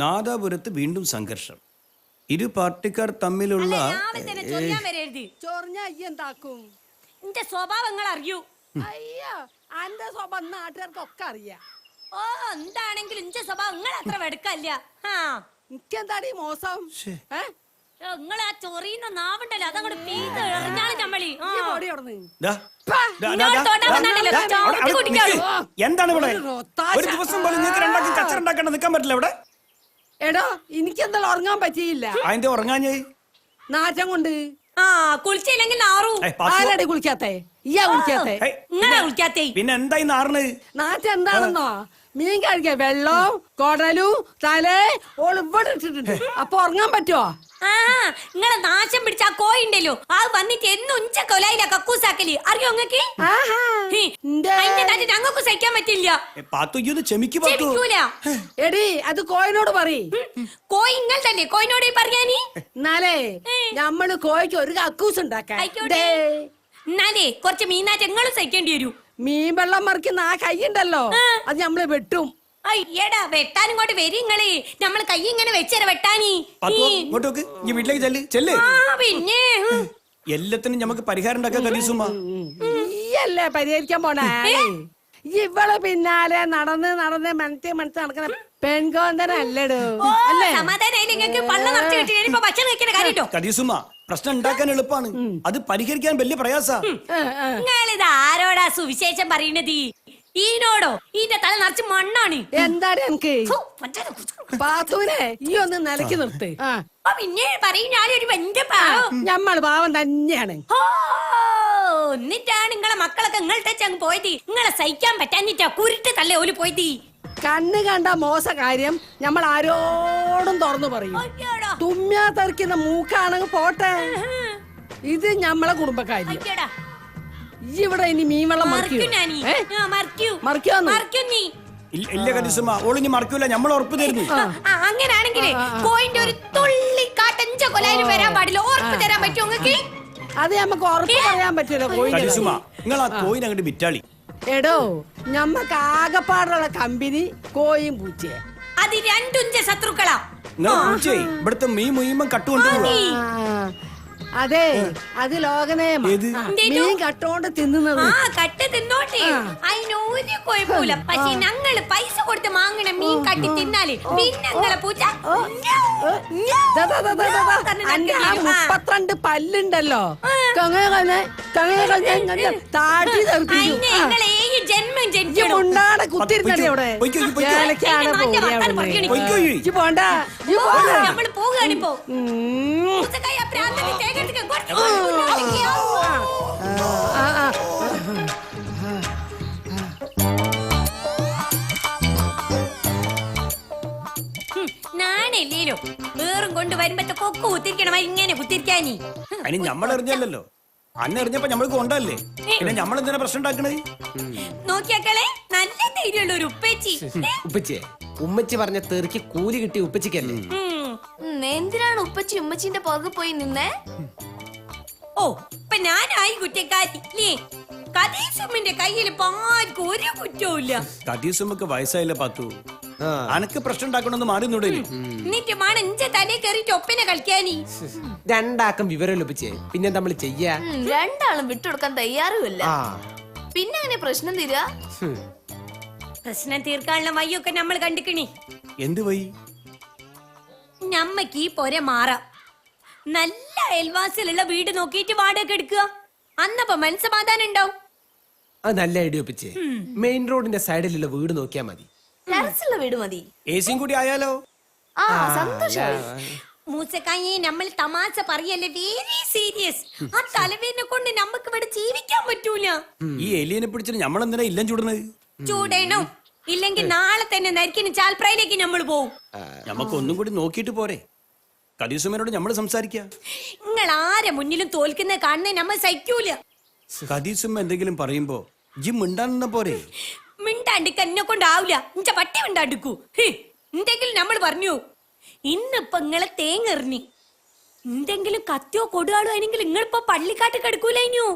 നാദാപുരത്ത് വീണ്ടും സംഘർഷം. ഇരു പാർട്ടിക്കാർ തമ്മിലുള്ള സ്വഭാവങ്ങൾ അറിയൂ. അന്റെ സ്വഭാവം നാട്ടുകാർക്കൊക്കെ അറിയാം. ഓ എന്താണെങ്കിലും ഇന്റെ സ്വഭാവം നിങ്ങൾ അത്ര വെടുക്കല്ല. എനിക്കെന്താടി മോശം? നിങ്ങളാ ചൊറിയുന്ന നാവുണ്ടല്ലോ അതങ്ങോട്ട് പീത്ത് എറിഞ്ഞാലും ചമ്മളി. എന്താണ് ഇവിടെ ഒരു ദിവസം പോലും നിങ്ങൾക്ക് രണ്ടാക്കും കച്ചറുണ്ടാക്കാൻ നിൽക്കാൻ പറ്റില്ല ഇവിടെ? എടോ എനിക്കെന്താ ഉറങ്ങാൻ പറ്റിയില്ല. അതിന്റെ ഉറങ്ങാഞ്ഞേ നാറ്റം കൊണ്ട്. കുളിച്ചില്ലെങ്കിൽ നാറു. ആരാടി കുളിക്കാത്തേ? ഇയാ കുളിക്കാത്തേ? നിങ്ങളാ കുളിക്കാത്തേ? പിന്നെ എന്തായി നാറിന്? നാറ്റം എന്താണെന്നോ? മീൻ കഴിക്കാൻ വെള്ളവും കൊടലും തലേ ഓള് ഇവിടെ ഇട്ടിട്ടുണ്ട്. അപ്പൊ ഉറങ്ങാൻ പറ്റുമോ? നിങ്ങളെ നാശം പിടിച്ച ആ കോഴി ഉണ്ടല്ലോ അത് വന്നിട്ട് എന്നും ഉച്ച കൊലയില കക്കൂസാക്കല് അറിയോ നിങ്ങക്ക്? ഞങ്ങൾക്ക് സഹിക്കാൻ പറ്റില്ല. എടി അത് കോയിനോട് പറയ്. കോയി നിങ്ങൾ തന്നെ കോയിനോട് പറയാനി. എന്നാലേ നമ്മള് കോഴിക്ക് ഒരു കക്കൂസ് ഉണ്ടാക്കാം. എന്നാലേ കുറച്ച് മീനാറ്റ് എങ്ങളും സഹിക്കേണ്ടി വരൂ. മീൻ വെള്ളം മറിക്കുന്ന ആ കൈയുണ്ടല്ലോ അത് നമ്മള് വെട്ടും. അയ്യടാ വെട്ടാനും ഇങ്ങോട്ട് വരിങ്ങള്. നമ്മള് കൈ ഇങ്ങനെ വെച്ചേരാ വെട്ടാനി. വീട്ടിലേക്ക് പിന്നെ എല്ലാത്തിനും നമുക്ക് പരിഹാരം ഈയല്ലേ പരിഹരിക്കാൻ പോണേ. ഇവള് പിന്നാലെ നടന്ന് നടന്ന് മനത്തി നടക്കുന്ന പെൺകോന്തനല്ലടോ. പ്രശ്നം ഉണ്ടാക്കാൻ എളുപ്പമാണ്, അത് പരിഹരിക്കാൻ വലിയ പ്രയാസാ. നിങ്ങളിത് ആരോടാ സുവിശേഷം പറയണത്? ഈനോടോ? ഈന്റെ തല നിറച്ച് മണ്ണാണ്. എന്താണ് എനിക്ക് പാത്തൂനെ ഈ ഒന്ന് നിലക്ക് നിർത്ത്. പിന്നെ പറയും ഞാനൊരു വലിയ പാവം. ഞമ്മള് പാവം തന്നെയാണ്. എന്നിട്ടാണ് നിങ്ങളെ മക്കളൊക്കെ നിങ്ങളുടെ അങ്ങ് പോയത്. നിങ്ങളെ സഹിക്കാൻ പറ്റാഞ്ഞിട്ടാ കുരുട്ട് തല്ലേ ഓല് പോയത്. കണ്ണ് കണ്ട മോശ കാര്യം നമ്മൾ ആരോടും തുറന്നു പറയും. തുമ്മ്യാ തെറിക്കുന്ന മൂക്കാണെങ്കിൽ പോട്ടെ, ഇത് ഞമ്മളെ കുടുംബക്കാരി. ഇവിടെ ഇനി മീൻ വെള്ളം അങ്ങനാണെങ്കിൽ കോയിന്റെ ഒരു തുള്ളി കാട്ടഞ്ച കൊലായാലും വരാൻ പാടില്ല. ഉറപ്പ് തരാൻ പറ്റുമോ നിങ്ങൾക്ക്? അത് നമുക്ക് ഉറപ്പ് പറയാൻ പറ്റില്ല. എടോ ഞമ്മക്ക് ആകെപ്പാടുള്ള കമ്പനി കോയും പൂച്ചയെ. അത് രണ്ടുഞ്ച ശത്രുക്കളാ. ഇവിടുത്തെ മീൻ മുഴുവൻ കട്ടുകൊണ്ട്. അതെ അത് ലോകനേമ. മീൻ കട്ടോണ്ട് തിന്നുന്നത്. കട്ട് തിന്നോട്ടെ, അതിനൊരു കുഴപ്പമില്ല. പക്ഷെ ഞങ്ങള് പൈസ കൊടുത്ത് വാങ്ങണ മീൻ കട്ടി തിന്നാല് പിന്നെ ഞങ്ങളെ പൂച്ച 32 പല്ലുണ്ടല്ലോ താട്ടി ജന്മം ജനിച്ചുണ്ടാടെ കുത്തിരുന്നടി അവിടെ. പോണ്ട നമ്മള് പോവുകയാണിപ്പോ. ഞാനല്ലേലോ വേറും കൊണ്ട് വരുമ്പോ കൊക്ക് കുത്തിരിക്കണം ഇങ്ങനെ കുത്തിരിക്കാനി. അതിന് ഞമ്മളറിഞ്ഞല്ലോ, അന്നെറിഞ്ഞപ്പോ ഞമ്മൾക്ക് കൊണ്ടല്ലേ, പിന്നെ ഞമ്മളെന്തിനാ പ്രശ്നം ഉണ്ടാക്കണേ? നോക്കിയാക്കളെ നല്ല ധൈര്യമുള്ള ഒരു ഉപ്പച്ചി. ഉപ്പച്ചിയെ ഉമ്മച്ചി പറഞ്ഞ തെറിക്ക് കൂലി കിട്ടിയ ഉപ്പച്ചിക്കല്ലേ. എന്തിനാണ് ഉപ്പച്ചി ഉമ്മച്ചിന്റെ പുറകെ പോയി നിന്നേ? ഓ ഇപ്പൊ ഞാനായി കുറ്റക്കാരി. കദീസുമ്മിന്റെ കയ്യില് പാർക്ക് ഒരു കുറ്റവും. കദീസുമ്മക്ക് വയസ്സായില്ല പാത്തു, അനക്ക് പ്രശ്നം ഉണ്ടാക്കണമെന്ന് മാറിന്നൂടെ? എന്നിട്ടുമാണ് ഇഞ്ച തലേ കയറിട്ട് ഒപ്പിനെ കളിക്കാനി. രണ്ടാക്കം വിവരം ലഭിച്ചേ പിന്നെ നമ്മൾ ചെയ്യാ. രണ്ടാളും വിട്ടുകൊടുക്കാൻ തയ്യാറുമില്ല. പിന്നെ അങ്ങനെ പ്രശ്നം തീരാ? പ്രശ്നം തീർക്കാനുള്ള വഴിയൊക്കെ നമ്മൾ കണ്ടിക്കണി. എന്ത് വഴി? നമ്മക്ക് ഈ പോരെ മാറാം. നല്ല അയൽവാസിലുള്ള വീട് നോക്കിയിട്ട് വാടക എടുക്കുക. അന്നപ്പോ മനസ്സമാധാനം ഉണ്ടാവും. അത് നല്ല ഐഡിയ ഒപ്പിച്ചേ. മെയിൻ റോഡിന്റെ സൈഡിലുള്ള വീട് നോക്കിയാ മതി. ടെറസുള്ള വീട് മതി. ഏസിയും കൂടി ആയാലോ? മൂസക്കായി നമ്മൾ തമാശ പറയല്ലേ, വെരി സീരിയസ്. ആ തലവേനെ കൊണ്ട് നമുക്ക് ഇവിടെ ജീവിക്കാൻ പറ്റൂല. ഈ എലിയനെ പിടിച്ചിട്ട് നമ്മളെന്തിനാ ഇല്ലം ചൂടുന്നത്? ചൂടേണോ ഇല്ലെങ്കിൽ നാളെ തന്നെ നരിക്കിന് ചാൽപ്രായിലേക്ക് നമ്മൾ പോവും. നമുക്ക് ഒന്നും കൂടി നോക്കിയിട്ട് പോരെ? കദീസുമേനോട് നമ്മൾ സംസാരിക്കാം. നിങ്ങൾ ആരെ മുന്നിലും തോൽക്കുന്ന കാണുന്ന നമ്മൾ സഹിക്കൂല. കദീസുമ്മ എന്തെങ്കിലും പറയുമ്പോ ജി മിണ്ടാൻ പോരെ? മിണ്ടാണ്ടിക്ക് എന്നെ കൊണ്ടാവൂല. ഇഞ്ച പട്ടി മിണ്ടാണ്ടിക്കൂ. എന്തെങ്കിലും നമ്മൾ പറഞ്ഞു. ഇന്നിപ്പൊ നിങ്ങളെ തേങ്ങെറിഞ്ഞി എന്തെങ്കിലും കത്തിയോ കൊടുകാളോ ആണെങ്കിൽ നിങ്ങളിപ്പോ പള്ളിക്കാട്ട് കിടക്കൂലോ.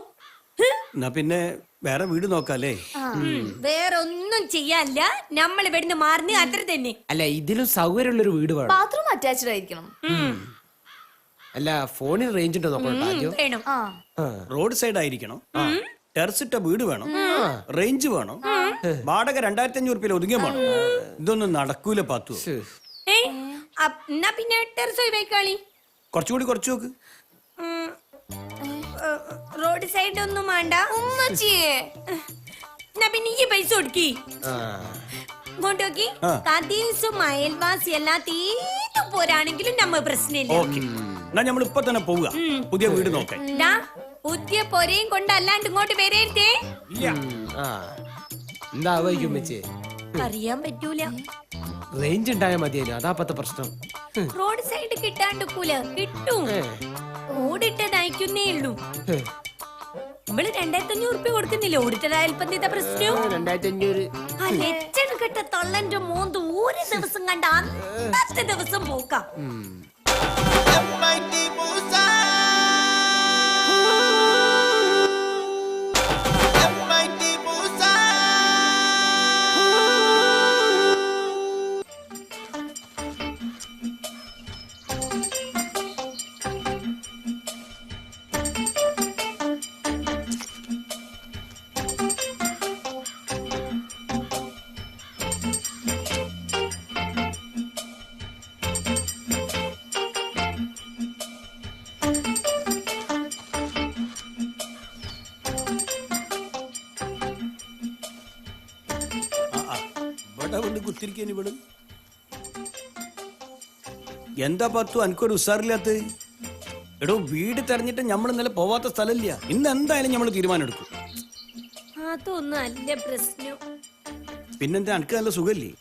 എന്നാ പിന്നെ വേറെ വീട് നോക്കാല്ലേ? വേറെ ഒന്നും ചെയ്യാനില്ല. നമ്മൾ ഇവിടുന്ന് മാറുന്ന അത്ര തന്നെ. അല്ല, ഇതിലും സൗകര്യമുള്ളൊരു വീട് വേണം. ബാത്റൂം അറ്റാച്ച്ഡ് ആയിരിക്കണം. അല്ല, ഫോണിൽ റേഞ്ച് ഉണ്ടോ നോക്കണോ ആദ്യം? വേണം. റോഡ് സൈഡ് ആയിരിക്കണം. ടെറസിട്ട വീട് വേണം. റേഞ്ച് വേണം. വാടക 2500 ഒതുങ്ങിയ വേണം. ഇതൊന്നും നടക്കൂല പാത്തു. എന്നാ പിന്നെ ടെറസ് വെക്കാളി. കുറച്ചുകൂടി കുറച്ചു നോക്ക്. റോഡ് സൈഡ് ഒന്നും വേണ്ട. ഉമ്മച്ചിയെ എന്നാ പിന്നെ ഈ പൈസ കൊടുക്കി ഇങ്ങോട്ട് നോക്കി. കദീസും അയൽവാസി എല്ലാം തീരെ പോരാണെങ്കിലും നമ്മ പ്രശ്നമില്ല. ഓക്കെ, എന്നാ നമ്മൾ ഇപ്പൊ തന്നെ പോവുക. പുതിയ വീട് നോക്കാൻ. പുതിയ പൊരയും കൊണ്ട് അല്ലാണ്ട് ഇങ്ങോട്ട് വരരുതേ. എന്താ വൈകും വെച്ചേ? അറിയാൻ പറ്റൂല. റേഞ്ച് ഉണ്ടായാൽ മതിയല്ലോ, അതാ പത്ത പ്രശ്നം. റോഡ് സൈഡ് കിട്ടാണ്ടിക്കൂല. കിട്ടും. ഓടിട്ടത് അയക്കുന്നേ ഉള്ളൂ. നമ്മള് 2500 കൊടുക്കുന്നില്ല. ഓടിട്ടതായാലും എന്താ പ്രശ്നം? 2500. ആ ലക്ഷണം കെട്ട തള്ളന്റെ മോന്ത് ഒരു ദിവസം കണ്ട അന്നത്തെ ദിവസം പോക്കാം. കുത്തിരിക്കാൻ ഇവിടെ എന്താ പത്തു എനിക്കൊരു ഉസാറില്ലാത്ത? എടോ, വീട് തെരഞ്ഞിട്ട് നമ്മൾ ഇന്നലെ പോവാത്ത സ്ഥലമില്ല. ഇന്ന് എന്തായാലും നമ്മൾ തീരുമാനം എടുക്കും. അതൊന്നും അല്ല പ്രശ്നം. പിന്നെന്താ, എനിക്ക് നല്ല സുഖല്ലേ?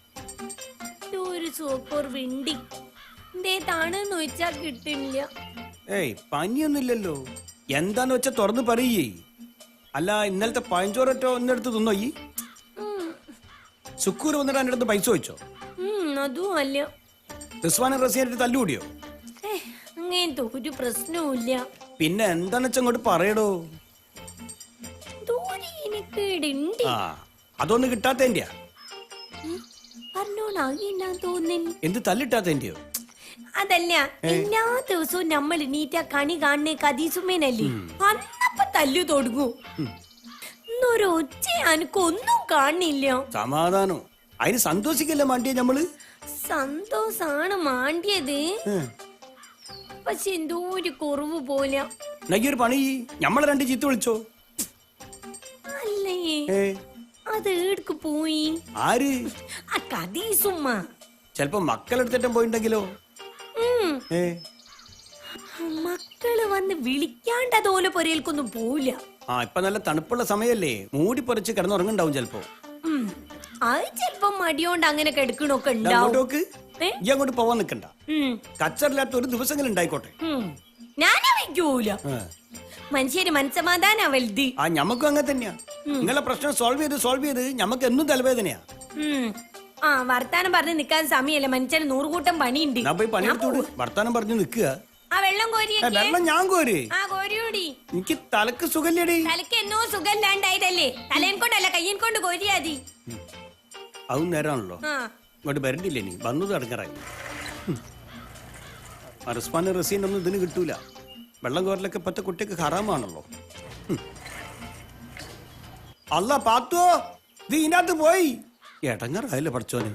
ഒരു സൂപ്പർ വിണ്ടി എന്തേതാണെന്ന് വെച്ചാ കിട്ടില്ല. ഏയ്, പനിയൊന്നുമില്ലല്ലോ. എന്താന്ന് വെച്ചാ തുറന്ന് പറയേ. അല്ല, ഇന്നലത്തെ പഴഞ്ചോററ്റോ ഒന്നെടുത്ത് തിന്നോ? ഈ സുക്കൂർ വന്നിട്ട് എൻ്റെ അടുത്ത് പൈസ വെച്ചോ? അതും അല്ല. റിസ്വാനും റസിയായിട്ട് തല്ലുകൂടിയോ? അങ്ങനത്തെ ഒരു പ്രശ്നവും. പിന്നെ എന്താന്ന് വെച്ചാ അങ്ങോട്ട് പറയടോ. ആ, അതൊന്നും കിട്ടാത്തതിന്റെയാ? എന്ത് തല്ലിട്ടാത്തതിന്റെയോ? അതല്ല, എല്ലാ ദിവസവും നമ്മൾ നീറ്റ കണി കാണുന്ന കദീസുമേനല്ലേ, അന്നപ്പോ തല്ലു തുടങ്ങൂ. ഇന്നൊരു ഒച്ച എനിക്കൊന്നും കാണില്ല. സമാധാനം. അതിന് സന്തോഷിക്കല്ലേ മാണ്ടിയ നമ്മള്? സന്തോഷാണ് മാണ്ടിയത്. പക്ഷെ എന്തോ ഒരു കുറവ് പോലെ. നയ്യൊരു പണി, നമ്മളെ 2 ചീത്ത വിളിച്ചോ? അല്ലേ, അത് ഏടുക്ക് പോയി? ആര്? ആ കദീസുമ്മ. ചെലപ്പോ മക്കളെടുത്തിട്ടും പോയിണ്ടെങ്കിലോ? മക്കള് വന്ന് വിളിക്കാണ്ട് അതുപോലെ പൊരയിൽക്കൊന്നും പോവില്ല. ആ, ഇപ്പൊ നല്ല തണുപ്പുള്ള സമയല്ലേ, മൂടി പൊറിച്ച് കിടന്നുറങ്ങുണ്ടാവും ചെലപ്പോ. അത് ചെലപ്പോ മടിയോണ്ട് അങ്ങനെ കിടക്കണൊക്കെ ഉണ്ടാവും. ഈ അങ്ങോട്ട് പോവാൻ നിക്കണ്ട. കച്ചറില്ലാത്ത ഒരു ദിവസങ്ങൾ ഉണ്ടായിക്കോട്ടെ. ഞാനാ വയ്ക്കൂല. മനുഷ്യര് മനസ്സമാധാനാ വലുത്. ആ, ഞമ്മക്കും അങ്ങനെ തന്നെയാ. നിങ്ങളെ പ്രശ്നം സോൾവ് ചെയ്ത് ഞമ്മക്ക് എന്നും തലവേദനയാ. ആ, വർത്താനം പറഞ്ഞ് നിക്കാൻ സമയല്ല. മനുഷ്യന് 100 കൂട്ടം പണിയുണ്ട്. ഞാൻ പോയി പണിയെടുത്തോട് വർത്താനം പറഞ്ഞു നിക്കുക. ആ വെള്ളം കോരി. വെള്ളം ഞാൻ കോരി. ആ കോരിയോടി. എനിക്ക് തലക്ക് സുഖല്ലേടി. തലക്ക് എന്നോ സുഖമില്ലാണ്ടായതല്ലേ. തലേൻ കൊണ്ടല്ല കയ്യൻ കൊണ്ട് കോരിയാതി. അതും നേരാണല്ലോ. ഇങ്ങോട്ട് വരണ്ടില്ലേ? നീ വന്നത് അടങ്ങറായി. റിസ്വാനും റസീനൊന്നും ഇതിന് കിട്ടൂല. വെള്ളം കോരലൊക്കെ ഇപ്പത്തെ കുട്ടിക്ക് ഹറാമാണല്ലോ. അല്ല പാത്തോ, ഇത് ഇതിനകത്ത് പോയി എടങ്ങറായില്ലേ പഠിച്ചോന്.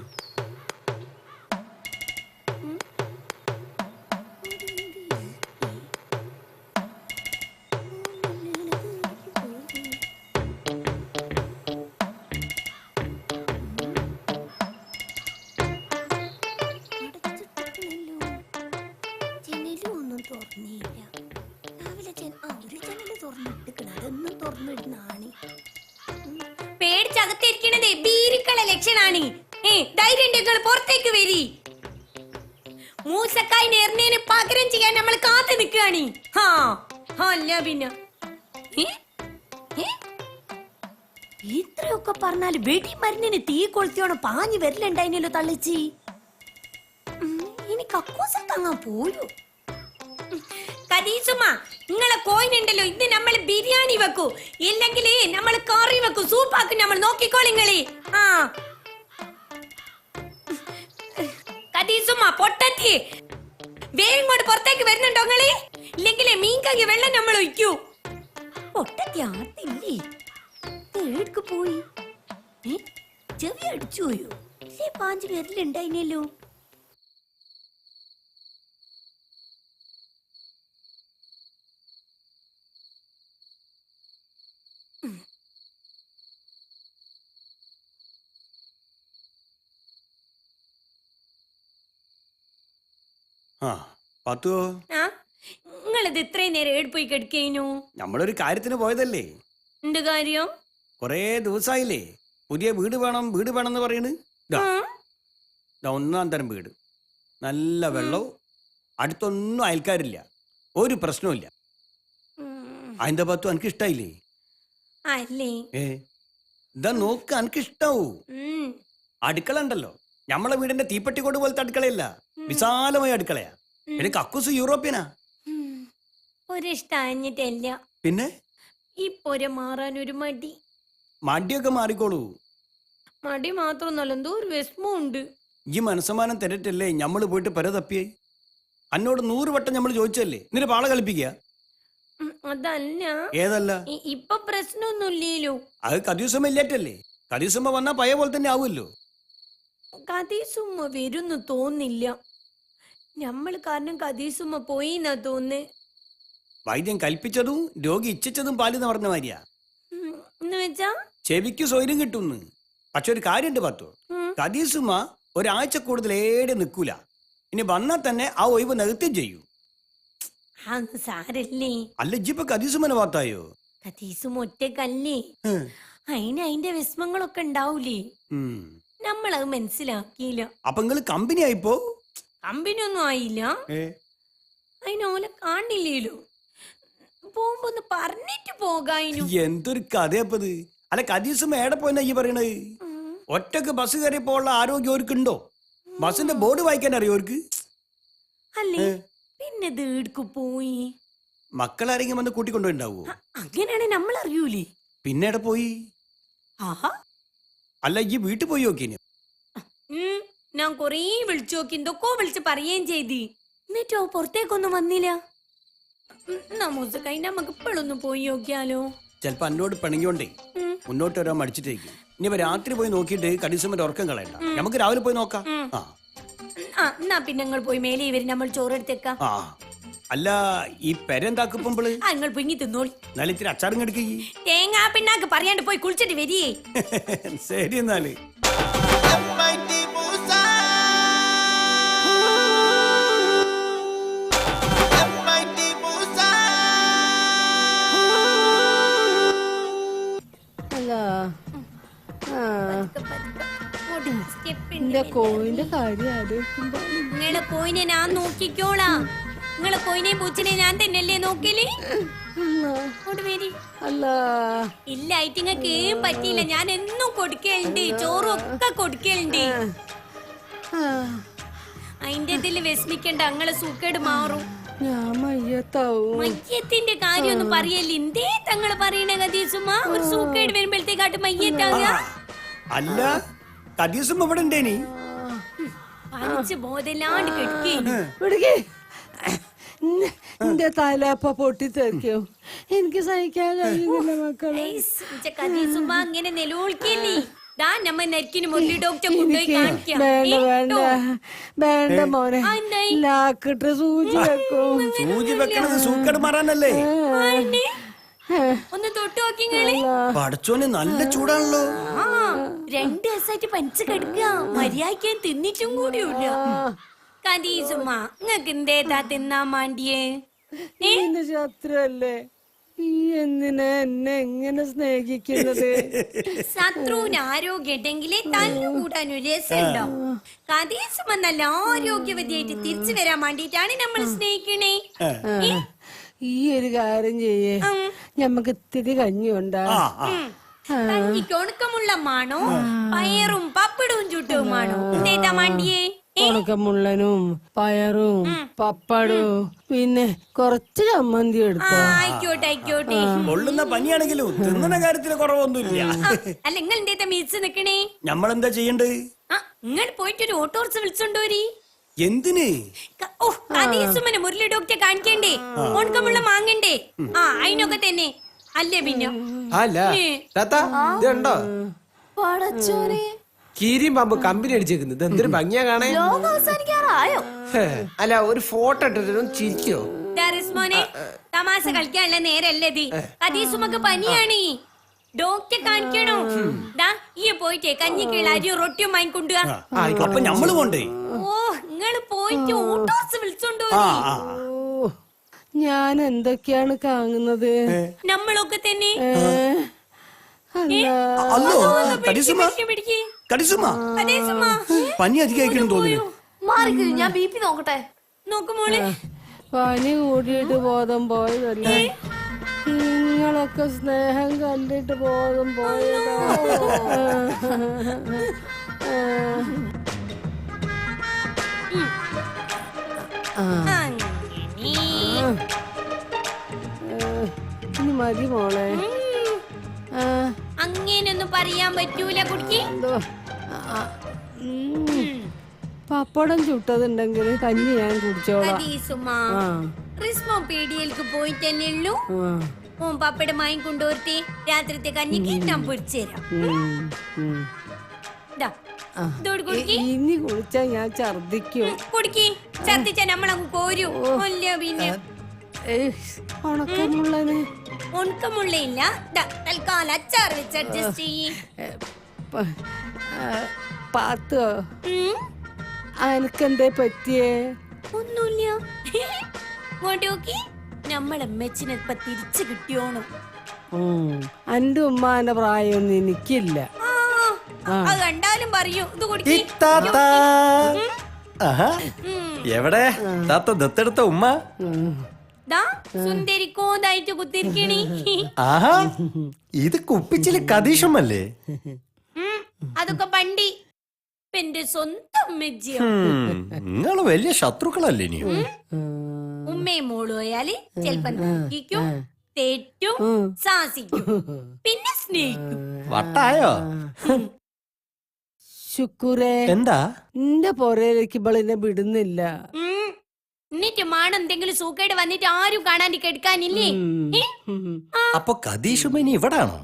പേടിച്ച അകത്തിരിക്കണതേ ബീരിക്കള ലക്ഷണാണ്. ധൈര്യം ഉണ്ടെങ്കിൽ പുറത്തേക്ക് വരി. മൂസക്കായി നേർന്നതിന് പകരം ചെയ്യാൻ നമ്മൾ കാത്തു നിൽക്കുകയാണ്. അല്ല പിന്നെ ഇത്രയൊക്കെ പറഞ്ഞാല് വെടി മരുന്നിന് തീ കൊളുത്തിയോണം പാഞ്ഞു വരില്ലുണ്ടായിനല്ലോ തള്ളിച്ചി. ഇനി കക്കൂസം തങ്ങാൻ പോയോ? കദീസുമ്മ, നിങ്ങളെ കോയിനുണ്ടല്ലോ, ഇത് നമ്മൾ ബിരിയാണി വെക്കൂ, ഇല്ലെങ്കിൽ നമ്മൾ കറി വെക്കൂ, സൂപ്പാക്കും, നമ്മൾ നോക്കിക്കോളിങ്ങളെ. കദീസുമ്മ പൊട്ടത്തി വേഗം കൊണ്ട് പുറത്തേക്ക് വരുന്നുണ്ടോ നിങ്ങളെ? ഇല്ലെങ്കിൽ മീൻകങ്ങി വെള്ളം നമ്മൾ ഒഴിക്കൂ. പൊട്ടത്തി ആർത്തില്ലേ? ഏടുക്ക് പോയി? ചെവി അടിച്ചു പോയോ? ഇല്ലേ പാഞ്ചു വരലുണ്ടായിനല്ലോ. പത്തുവോ? നിങ്ങളിത് ഇത്രയും നേരം ഏട് പോയി കിടക്കേനു? നമ്മളൊരു കാര്യത്തിന് പോയതല്ലേ. എന്ത് കാര്യം? കൊറേ ദിവസായില്ലേ പുതിയ വീട് വേണം വീട് വേണം എന്ന് പറയണ്. ഒന്നാം തരം വീട്, നല്ല വെള്ളവും, അടുത്തൊന്നും അയൽക്കാരില്ല, ഒരു പ്രശ്നവുമില്ല. അതിന്റെ പത്തു എനിക്ക് ഇഷ്ടായില്ലേ? ഇതാ നോക്ക്, എനിക്ക് ഇഷ്ടാവൂ. അടുക്കള ഉണ്ടല്ലോ, നമ്മളെ വീടിന്റെ തീപ്പെട്ടിക്കോട് പോലത്തെ അടുക്കളയല്ല, വിശാലമായ അടുക്കളയാ. പിന്നെ കക്കൂസ് യൂറോപ്യനാ. ഒരിഷ്ടല്ല. പിന്നെ ഈ പൊര മാറാൻ ഒരു മടി. മടിയൊക്കെ മാറിക്കോളൂ. മടി മാത്രമൊന്നല്ല, എന്തോ ഒരു വിഷമം ഉണ്ട്. ഈ മനസ്സമാനം തെരറ്റല്ലേ ഞമ്മള് പോയിട്ട് പെര തപ്പിയേ? അന്നോട് 100 വട്ടം ഞമ്മള് ചോദിച്ചല്ലേ, നിന്റെ പാള കളിപ്പിക്കുക. അതല്ല. ഏതല്ല? ഇപ്പൊ പ്രശ്നമൊന്നുമില്ലല്ലോ. അത് കദീസുമ്മ ഇല്ലേറ്റല്ലേ. കദീസുമ്മ വന്നാ പഴയ പോലെ തന്നെ ആവുമല്ലോ. കദീസുമ്മ വരുന്നു തോന്നില്ല. നമ്മള് കാരണം കദീസുമ്മ പോയി എന്നാ തോന്നേ. വൈദ്യം കൽപ്പിച്ചതും രോഗി ഇച്ഛിച്ചതും പാലിന്ന് പറഞ്ഞ മാതിരിയാ. എന്ന് വെച്ചാ ചെവിക്ക് സ്വൈര്യം കിട്ടുന്നു. പക്ഷെ ഒരു കാര്യണ്ട് പത്തു, കദീസുമ്മ ഒരാഴ്ച കൂടുതൽ ഏടെ നിക്കൂല. ഇനി വന്നാ തന്നെ ആ ഒഴിവ് നികത്തുകയും ചെയ്യൂ. സാരല്ലേ. അല്ല ഇജ്ജിപ്പൊ കദീസുമ്മനെ വാർത്തായോ? കദീസുമ്മ ഒറ്റക്കല്ലേ, അതിന്റെ വിസ്മങ്ങളൊക്കെ ഉണ്ടാവൂലേ. നമ്മളത് മനസ്സിലാക്കിയില്ല. അപ്പൊ നിങ്ങള് കമ്പനി ആയിപ്പോ? കമ്പനി ഒന്നും ആയില്ല. അതിനോലെ കാണില്ലേലോ. പോകുമ്പോ ഒന്ന് പറഞ്ഞിട്ട് പോകാനു. എന്തൊരു കഥയപ്പത്. അല്ല കദീസുമ്മ ഏടെ പോയെന്നാ ഈ പറയണത്? ഒറ്റക്ക് ബസ് കയറിയപ്പോള്ള ആരോഗ്യം ഓർക്കുണ്ടോ? ബസിന്റെ ബോർഡ് വായിക്കാൻ അറിയോ ഓർക്ക്? അല്ലേ പിന്നെ ദീടുക്ക് പോയി. മക്കളാരെങ്കിലും വന്ന് കൂട്ടിക്കൊണ്ടുണ്ടാവോ? അങ്ങനെയാണെ നമ്മൾ അറിയൂലേ. പിന്നെ എവിടെ പോയി? അല്ല ഈ വീട്ടിൽ പോയി നോക്കിന്? ഞാൻ കൊറേ വിളിച്ചു നോക്കി, എന്തൊക്കെ വിളിച്ച് പറയുകയും ചെയ്തി. എന്നിട്ടോ പുറത്തേക്കൊന്നും വന്നില്ല. നമുക്ക് ഇപ്പോഴൊന്നും പോയി നോക്കിയാലോ? ചെലപ്പോ എന്നോട് പിണങ്ങിയോണ്ടേ മുന്നോട്ട് വരാൻ മടിച്ചിട്ടേക്കും. ഇനിയിപ്പോ രാത്രി പോയി നോക്കിയിട്ട് കദീസുമ്മന്റെ ഉറക്കം കളയണ്ട, നമുക്ക് രാവിലെ പോയി നോക്കാം. എന്നാ പിന്നെ ഞങ്ങൾ പോയി മേലെ ഇവര് നമ്മൾ ചോറെടുത്തേക്കാം. അല്ല ഈ പെരെന്താക്കുമ്പോള് നിങ്ങൾ പിങ്ങി തിന്നോളി. എന്നാലും ഇത്തിരി അച്ചാറും എടുക്കേ. തേങ്ങാ പിണ്ണാക്ക് പറയാണ്ട് പോയി കുളിച്ചിട്ട് വരിയേ. ശരി എന്നാല്. കോയിന്റെ കാര്യം ആലോചിക്കുമ്പോ നിങ്ങളെ കോയിനെ ഞാൻ നോക്കിക്കോളാം. നിങ്ങളെ കോയിനെ പൂച്ചിനെ ഞാൻ തന്നെയല്ലേ നോക്കല്. ഇല്ല ഐറ്റിങ്ങക്ക് പറ്റിയില്ല. ഞാൻ എന്നും കൊടുക്കലുണ്ട്, ചോറും ഒക്കെ കൊടുക്കലുണ്ട്. അതിന്റെ ഇതില് വിഷമിക്കണ്ട, നിങ്ങളെ സൂക്കേട് മാറും. മയ്യത്തിന്റെ കാര്യം ഒന്നും പറയല്ലേ. എന്തേ തങ്ങള് പറയണ കദീസുമ്മ? ഒരു സൂക്കേട് വരുമ്പോഴത്തേക്കാട്ട് മയ്യത്താകുക. അല്ല കദീസുമ്മ ഇവിടെ ഉണ്ടേനി ബോധല്ലാണ്ട് കെടുക്കേ. എന്റെ തലപ്പ പൊട്ടിത്തെറിക്കോ? എനിക്ക് സഹിക്കാൻ കഴിയുന്നില്ല മക്കളെ. കദീസുമ്മ അങ്ങനെ നിലവിളിക്കല്ലേ. നമ്മ നെറ്റിന് മുരളി ഡോക്ടറെ കൊണ്ടുപോയി കാണിക്കാം. വേണ്ട മോനെ, ലാക്കിട്ട് സൂചി വെക്കും. സൂചി വെക്കണത് സൂക്കേട് മാറാനല്ലേ? ഒന്ന് തൊട്ട് നോക്കിങ്ങള്. പടച്ചോന് നല്ല ചൂടാണല്ലോ. 2 ദിവസമായിട്ട് പനിച്ച് കിടക്കുക. മര്യാദയ്ക്ക് തിന്നിട്ടും കൂടിയില്ല. കദീസുമ്മ നിങ്ങക്ക് എന്തേതാ തിന്നാൻ മാണ്ടിയേ? ശത്രുവല്ലേ, ഈ എന്തിനാ എന്നെ എങ്ങനെ സ്നേഹിക്കുന്നത്? ശത്രുവിന് ആരോഗ്യം ഉണ്ടെങ്കിലേ തല്ലുകൂടാൻ ഒരു രസമുണ്ടാവും. കഥീസുമ നല്ല ആരോഗ്യവതിയായിട്ട് തിരിച്ചു വരാൻ വേണ്ടിട്ടാണ് നമ്മൾ സ്നേഹിക്കണേ. ഈ ഒരു കാര്യം ചെയ്യേ, ഞമ്മക്ക് ഇത്തിരി കഞ്ഞി ഉണ്ടാ. കഞ്ഞിക്ക് ഒണക്കമുള്ള മാണോ പയറും പപ്പടവും ചുട്ടുമാണോ എന്തേറ്റാ മാണ്ടിയേ? ഉണക്കമുള്ളനും പയറും പപ്പടവും പിന്നെ കുറച്ച് ചമ്മന്തി എടുത്തോ. ആയിക്കോട്ടെ ആയിക്കോട്ടെ. കൊള്ളുന്ന പനിയാണെങ്കിലും തിന്നുന്ന കാര്യത്തിന് കുറവൊന്നുമില്ല. അല്ല നിങ്ങൾ എന്തേറ്റാ മിസ് നിക്കണേ? നമ്മളെന്താ ചെയ്യണ്ടേ? നിങ്ങൾ പോയിട്ടൊരു ഓട്ടോറിച്ച് വിളിച്ചോണ്ടോരി. എന്തിന്? കഥീസുമനെ മുരളി ഡോക്ടറെ കാണിക്കണ്ടേ? ഉണക്കമുള്ള മാങ്ങണ്ടേ? അതിനൊക്കെ തന്നെ അല്ലേ പിന്നെ. അല്ല താത്താ ഇതുണ്ടോ പടച്ചോനെ, കീരിയും പാമ്പ് കമ്പനി അടിച്ചേക്കുന്നത്? ഇത് എന്തൊരു ഭംഗിയാ കാണേ. ലോകം അവസാനിക്കാറായോ? അല്ല ഒരു ഫോട്ടോ ഇട്ടിട്ട് ചിരിക്കോ? മോനെ തമാശ കളിക്കാനുള്ള നേരല്ലേ ഇത്. കഥീസുമക്ക് പനിയാണ്, ഡോക്ടറെ കാണിക്കണോ? ഈ പോയിട്ടേ കഞ്ഞിക്കുള്ള അരിയോ റൊട്ടിയും വാങ്ങിക്കൊണ്ടുവാ. അപ്പൊ ഞമ്മള് പോണ്ടേ? ഓ നിങ്ങള് പോയിട്ട് ഓട്ടോസ് വിളിച്ചോണ്ടോ? ഞാൻ എന്തൊക്കെയാണ് കാണുന്നത്? നമ്മളൊക്കെ തന്നെ. അല്ലോ കടിസുമ, കടിസുമ പനി അധികം തോന്നുന്നു. മാറിക്ക്, ഞാൻ ബി പി നോക്കട്ടെ. നോക്കുമോളെ, പനി കൂടിയിട്ട് ബോധം പോയതല്ലേ. നിങ്ങളൊക്കെ സ്നേഹം കണ്ടിട്ട് ബോധം പോയതാ. ഇനി മതി മോളെ. അങ്ങനെയൊന്നും പറയാൻ പറ്റൂല കുടിക്ക്. പപ്പടം ചുട്ടതുണ്ടെങ്കിൽ കഞ്ഞി ഞാൻ കുടിച്ചോളാം. റിസ്മോ പീഡിയയിലേക്ക് പോയിട്ട് തന്നെ ഉള്ളൂ. ഓൻ പപ്പടം വാങ്ങിക്കൊണ്ടോർത്തി രാത്രിത്തെ കഞ്ഞിക്ക് ഞാൻ പൊരിച്ചുതരാം. ഇനി കുടിച്ചാ ഞാൻ ഛർദിക്കും. കുടിക്ക്, ഛർദിച്ചാ നമ്മളങ്ങ് കോരും. പിന്നെ ഉണക്കമുള്ളന് ഉണക്കമുള്ളയില്ല, തൽക്കാലം അച്ചാർ വെച്ച് അഡ്ജസ്റ്റ് ചെയ്യ്. പാത്തോ അനക്കെന്തേ പറ്റിയേ? ഒന്നുമില്ല. ഇങ്ങോട്ട് നോക്കി, നമ്മളെ മെച്ചിനെ ഇപ്പൊ തിരിച്ചു കിട്ടിയോണം. എന്റെ ഉമ്മാന്റെ പ്രായമൊന്നും എനിക്കില്ല. അത് കണ്ടാലും പറയൂ ഇത് കുടിക്ക്. എവിടെ താത്ത ദത്തെടുത്ത ഉമ്മ? സുന്ദരിക്കോതായിട്ട് കുത്തിരിക്കണി. ആഹാ, ഇത് കുപ്പിച്ചില് കതീഷുമല്ലേ? അതൊക്കെ പണ്ടി എന്റെ സ്വന്തം മെജ്ജിയോ. നിങ്ങള് വലിയ ശത്രുക്കളല്ലേ ഇനി? ഉമ്മയും മോള് പോയാല് ചെലപ്പം തർക്കിക്കും, തെറ്റും, സാസിക്കും, പിന്നെ സ്നേഹിക്കും. വട്ടായോ? ശുക്കൂറേ, എന്താ നിന്റെ പൊരയിലേക്ക് ഇവളിനെ വിടുന്നില്ല. എന്നിട്ട് മാണ് എന്തെങ്കിലും സൂക്കേട് വന്നിട്ട് ആരും കാണാൻ കെടുക്കാനില്ലേ? അപ്പൊ കതീഷുമനി ഇവിടാണോ?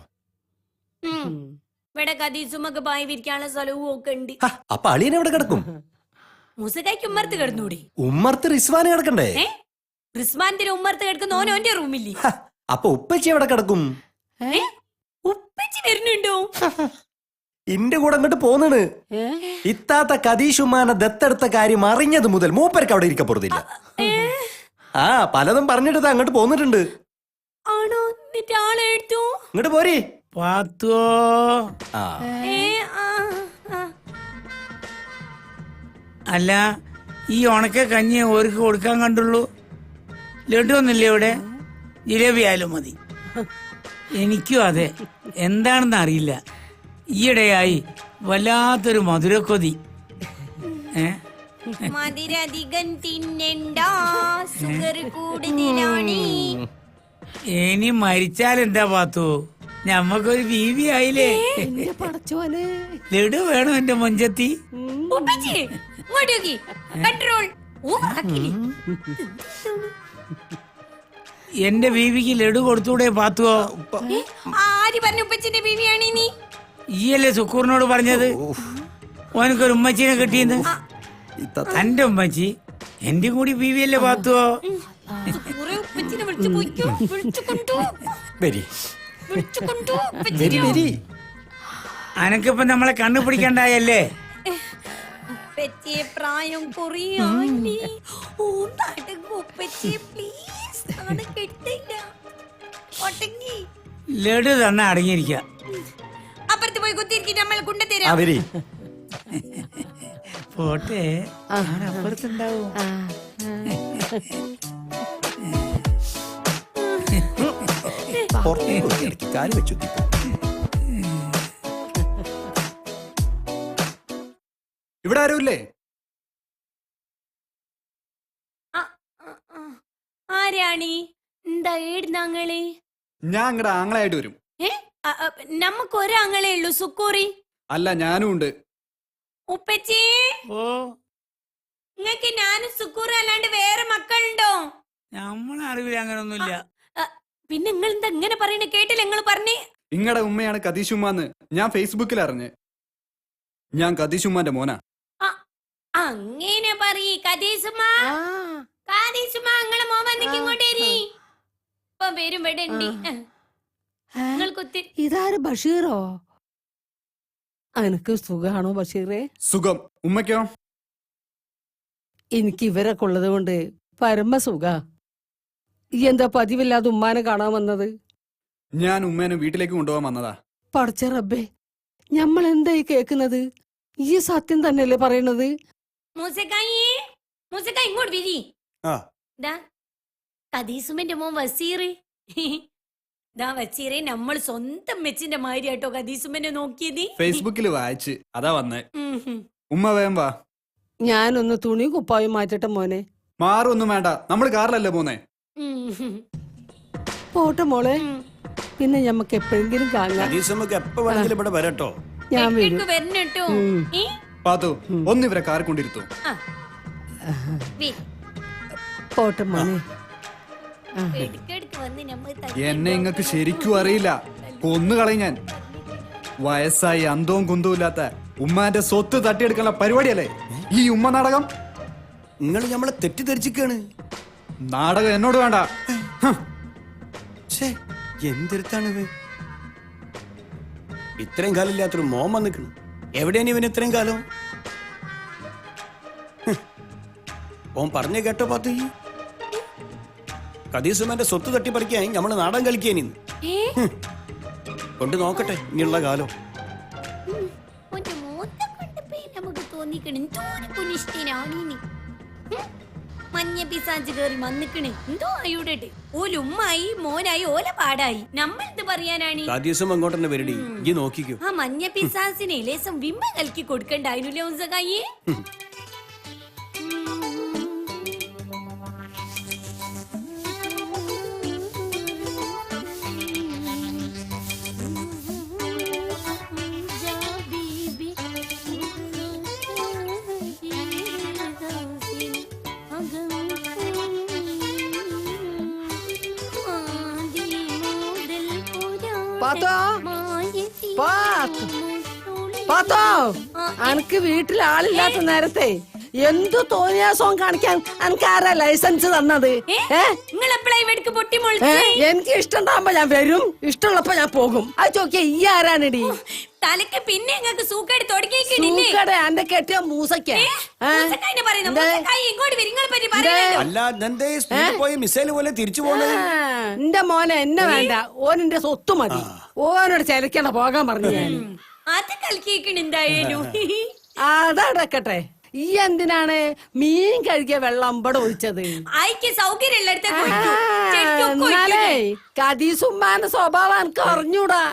ഇവിടെ കതീസുമൊക്കെ പായി വിരിക്കാനുള്ള സ്ഥലവും ഒക്കെ ഉണ്ട്. അപ്പൊ അളിയൻ എവിടെ കിടക്കും? മുസകായ്ക്ക് ഉമ്മർത്ത് കിടന്നൂടെ? ഉമ്മർത്ത് റിസ്വാന് കിടക്കണ്ടേ? റിസ്വാന്റെ ഉമ്മർത്ത് കിടക്കുന്ന ഓനോന്റെ റൂമില്ലേ? അപ്പൊ ഉപ്പച്ചി എവിടെ കിടക്കും? ഉപ്പച്ചി വരുന്നുണ്ടോ? ഇന്റെ കൂടെ അങ്ങോട്ട് പോന്നാണ്. ഇത്താത്ത കതീഷുമാനെ ദത്തെടുത്ത കാര്യം അറിഞ്ഞത് മുതൽ മൂപ്പർക്ക് അവിടെ ഇരിക്കപ്പെടുന്നില്ല. പലതും പറഞ്ഞിട്ട് അങ്ങോട്ട് പോന്നിട്ടുണ്ട്. ആണോ? എന്നിട്ട് ആളെടുത്തു ഇങ്ങോട്ട് പോരി. അല്ല, ഈ ഉണക്ക കഞ്ഞി ഓർക്ക് കൊടുക്കാൻ കണ്ടുള്ളൂ. ലഡു ഒന്നില്ലേ ഇവിടെ? ജിലേബി ആയാലും മതി. എനിക്കും അതെ, എന്താണെന്ന് അറിയില്ല. ഈയിടെയായി വല്ലാത്തൊരു മധുരക്കൊതി. മധുരധികം തിന്നണ്ട, സുഗർ കൂടുതലാണ്. ഇനി മരിച്ചാലെന്താ പാത്തു, ഞമ്മക്കൊരു ബീവി ആയില്ലേ? ലഡു വേണോ എന്റെ മൊഞ്ചത്തി? എന്റെ ബീവിക്ക് ലഡു കൊടുത്തൂടെ പാത്തുവോ? ആര് പറഞ്ഞു ഉപ്പച്ചിന്റെ ബീവിയാണ് നീ? ഈയല്ലേ സുക്കൂറിനോട് പറഞ്ഞത് ഓനക്കൊരു ഉമ്മച്ചിനെ കിട്ടിയെന്ന്? എന്റെ ഉമ്മച്ചി എന്റെ കൂടി ബീവിയല്ലേ പാത്തുവോ? അനക്കിപ്പോ നമ്മളെ കണ്ണുപിടിക്കണ്ടായല്ലേ? പ്രായം ഒട്ടങ്ങി ലഡു തന്നെ അടങ്ങിയിരിക്ക. അപ്പുറത്ത് പോയി കുത്തിയിരിക്കും നമ്മൾ കൊണ്ടുതരാം. അവര് പോട്ടെ, ഞാൻ അപ്പുറത്തുണ്ടാവും. പുറത്തേക്ക് പോയി ഇടയ്ക്ക് കാല് വെച്ചു ഇവിടെ ആരുമില്ലേ? ആരാണി? എന്താ ഏടുന്നാങ്ങളെ? ഞാൻ അങ്ങടെ ആങ്ങളായിട്ട് വരും. നമുക്ക് ഒരാങ്ങളേ ഉള്ളൂ, സുക്കൂറി. അല്ല, ഞാനും ഉണ്ട്. ഉപ്പച്ചി, ഓ, നിങ്ങക്ക് ഞാനും സുക്കൂറി അല്ലാണ്ട് വേറെ മക്കളുണ്ടോ? നമ്മളെ അറിവിൽ അങ്ങനൊന്നുമില്ല. പിന്നെ നിങ്ങൾ എന്താ ഇങ്ങനെ പറയണ? കേട്ടില്ല നിങ്ങൾ പറഞ്ഞേ. ഇങ്ങടെ ഉമ്മയാണ് കതീഷുമ്മാന്ന് ഞാൻ ഫേസ്ബുക്കിൽ അറിഞ്ഞ്. ഞാൻ കതീഷുമ്മാന്റെ മോനാ. അങ്ങനെ പറയ് കതീസുമ്മ. കതീസുമ്മ, നിങ്ങളെ മോൻ വന്നിക്ക് ഇങ്ങോട്ടേരി. ഇപ്പൊ വരും ഇവിടെ ഉണ്ട്. നിങ്ങൾക്ക് ഇതാര് ബഷീറോ? അനക്ക് സുഖാണോ ബഷീറേ? സുഖം. ഉമ്മയ്ക്കോ? എനിക്ക് ഇവരൊക്കെ ഉള്ളത് കൊണ്ട് പരമസുഖ. ഈ എന്താ പതിവില്ലാതെ ഉമ്മാനെ കാണാൻ വന്നത്? ഞാൻ ഉമ്മേനെ വീട്ടിലേക്ക് കൊണ്ടുപോകാൻ വന്നതാ. പടച്ച റബ്ബേ, ഞമ്മൾ എന്തായി കേക്കുന്നത്? ഈ സത്യം തന്നെയല്ലേ പറയണത്? ഇങ്ങോട്ട് വിരി. ആ കദീസുമ്മന്റെ മോൻ വസീർ. ദാ വസീറെ, നമ്മൾ സ്വന്തം മെച്ചിന്റെ മാതിരിയാട്ടോ കദീസുമ്മനെ നോക്കിയത്. ഫേസ്ബുക്കിൽ വായിച്ച് അതാ വന്നേ. ഉമ്മ വേഗം വാ. ഞാനൊന്ന് തുണി കുപ്പായും മാറ്റട്ടെ മോനെ. മാറൊന്നും വേണ്ട, നമ്മള് കാറിലല്ലേ പോന്നേ. പോട്ടെ മോളെ, പിന്നെ ഞമ്മക്ക് എപ്പോഴെങ്കിലും കാണാം. കദീസുമ്മക്ക് എപ്പോ വേണമെങ്കിലും ഇവിടെ വരട്ടോ. ഞാൻ വരും. വരണട്ടോ. പാത്തു, ഒന്നിവരെ കാർ കൊണ്ടിരുത്തു. പോട്ടെ മോനെ. എന്നെ ഇങ്ങക്ക് ശരിക്കും അറിയില്ല, കൊന്നുകളയും ഞാൻ. വയസ്സായി അന്തവും കുന്തവും ഇല്ലാത്ത ഉമ്മാന്റെ സ്വത്ത് തട്ടിയെടുക്കാനുള്ള പരിപാടിയല്ലേ ഈ ഉമ്മ നാടകം? നിങ്ങൾ നമ്മളെ തെറ്റിദ്ധരിച്ചിക്കാണ്. നാടകം എന്നോട് വേണ്ട. എന്തിരുത്താണിത്? ഇത്രയും കാലം ഇല്ലാത്തൊരു മോൻ വന്നിക്കണ്. എവിടെയാണ് ഇവൻ ഇത്രയും കാലം? ഓൻ പറഞ്ഞ കേട്ടോ പാത്തു? കദീസുമ്മന്റെ സ്വത്ത് തട്ടിപ്പറിക്കാൻ നമ്മള് നാടൻ കളിക്കാനിന്ന്. കൊണ്ട് നോക്കട്ടെ ഇനിയുള്ള കാലം. നമുക്ക് തോന്നിക്കണ് മഞ്ഞ പിസാഞ്ച് കേറി വന്നിക്കണ്. എന്തോ ആയിടട്ടെ. ഓലുമ്മായി മോനായി ഓല പാടായി. നമ്മൾ എന്ത് പറയാനാണ്? കദീസുമ്മ അങ്ങോട്ട് തന്നെ വരടി, ഈ നോക്കിക്കോ. ആ മഞ്ഞ പിസാസിനെ ലേസം വിമ്മ കലക്കി കൊടുക്കണ്ടായിരുന്നില്ലേ ഉസകായി? അനക്ക് വീട്ടിൽ ആളില്ലാത്ത നേരത്തെ എന്തു തോന്നിയ സോൺ കാണിക്കാൻ അനക്ക് ആരാ ലൈസൻസ് തന്നത്? എനിക്ക് ഇഷ്ടണ്ടാകുമ്പോ ഞാൻ വരും, ഇഷ്ടമുള്ളപ്പോ ഞാൻ പോകും. അത് ചോക്കിയ ഈ ആരാണിടി? തലക്ക് പിന്നെ എന്റെ കെട്ടിയ മൂസക്ക. മിസൈൽ പോലെ തിരിച്ചു പോകുന്നത്. എന്റെ മോനെ എന്നെ വേണ്ട, ഓനിന്റെ സ്വത്ത് മതി. ഓനോട് ചിലക്കണ പോകാൻ പറഞ്ഞു ഞാൻ. അത് കളിക്കേക്കണ എന്തായാലും. അതടക്കട്ടെ, ഈ എന്തിനാണ് മീൻ കഴുകിയ വെള്ളം അമ്പട ഒഴിച്ചത്? എന്നാലേ കദീസുമ്മാന്റെ സ്വഭാവം എനിക്ക് അറിഞ്ഞൂടാ.